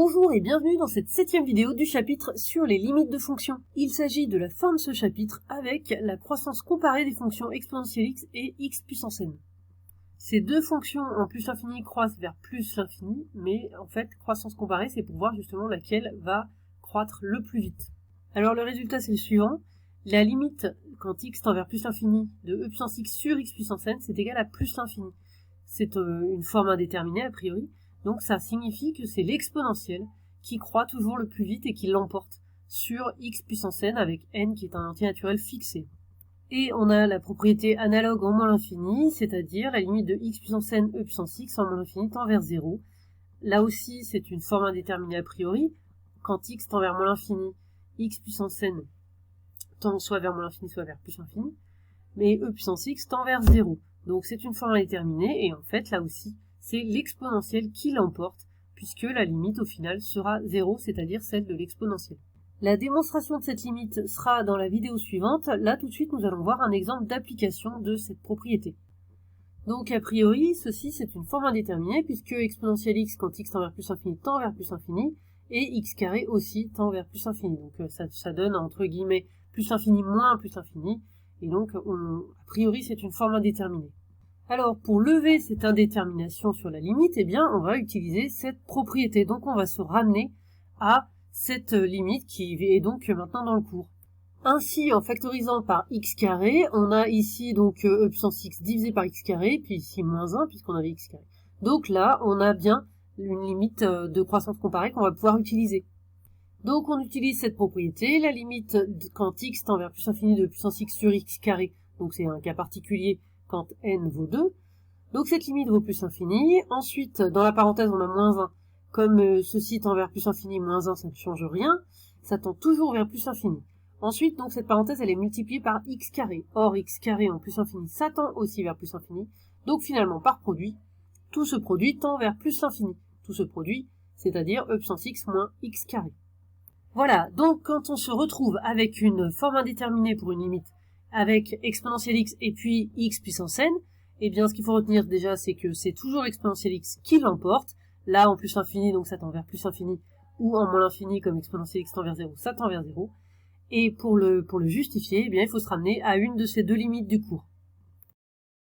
Bonjour et bienvenue dans cette 7e vidéo du chapitre sur les limites de fonctions. Il s'agit de la fin de ce chapitre avec la croissance comparée des fonctions exponentielle x et x puissance n. Ces deux fonctions en plus l'infini croissent vers plus l'infini, mais en fait croissance comparée c'est pour voir justement laquelle va croître le plus vite. Alors le résultat c'est le suivant, la limite quand x tend vers plus l'infini de e puissance x sur x puissance n c'est égal à plus l'infini. C'est une forme indéterminée a priori. Donc ça signifie que c'est l'exponentielle qui croît toujours le plus vite et qui l'emporte sur x puissance n avec n qui est un entier naturel fixé. Et on a la propriété analogue en moins l'infini, c'est-à-dire la limite de x puissance n e puissance x en moins l'infini tend vers 0. Là aussi c'est une forme indéterminée a priori. Quand x tend vers moins l'infini, x puissance n tend soit vers moins l'infini soit vers plus l'infini, mais e puissance x tend vers 0. Donc c'est une forme indéterminée et en fait là aussi c'est l'exponentielle qui l'emporte, puisque la limite au final sera 0, c'est-à-dire celle de l'exponentielle. La démonstration de cette limite sera dans la vidéo suivante. Là, tout de suite, nous allons voir un exemple d'application de cette propriété. Donc, a priori, ceci, c'est une forme indéterminée, puisque exponentielle x, quand x tend vers plus infini, tend vers plus infini, et x carré aussi tend vers plus infini. Donc, ça donne, entre guillemets, plus infini moins plus infini, et donc, a priori, c'est une forme indéterminée. Alors, pour lever cette indétermination sur la limite, eh bien, on va utiliser cette propriété. Donc, on va se ramener à cette limite qui est donc maintenant dans le cours. Ainsi, en factorisant par x carré, on a ici donc e puissance x divisé par x carré, puis ici moins 1 puisqu'on avait x carré. Donc là, on a bien une limite de croissance comparée qu'on va pouvoir utiliser. Donc, on utilise cette propriété, la limite quand x tend vers plus infini de puissance x sur x carré, donc c'est un cas particulier, quand n vaut 2. Donc cette limite vaut plus infini. Ensuite, dans la parenthèse, on a moins 1. Comme ceci tend vers plus infini, moins 1, ça ne change rien. Ça tend toujours vers plus infini. Ensuite, donc cette parenthèse, elle est multipliée par x carré. Or, x carré en plus infini, ça tend aussi vers plus infini. Donc finalement, par produit, tout ce produit tend vers plus l'infini. Tout ce produit, c'est-à-dire e puissance x moins x carré. Voilà, donc quand on se retrouve avec une forme indéterminée pour une limite avec exponentielle x et puis x puissance n, eh bien ce qu'il faut retenir déjà c'est que c'est toujours exponentielle x qui l'emporte. Là en plus l'infini donc ça tend vers plus infini, ou en moins l'infini comme exponentielle x tend vers 0, ça tend vers 0. Et pour le justifier, eh bien il faut se ramener à une de ces deux limites du cours.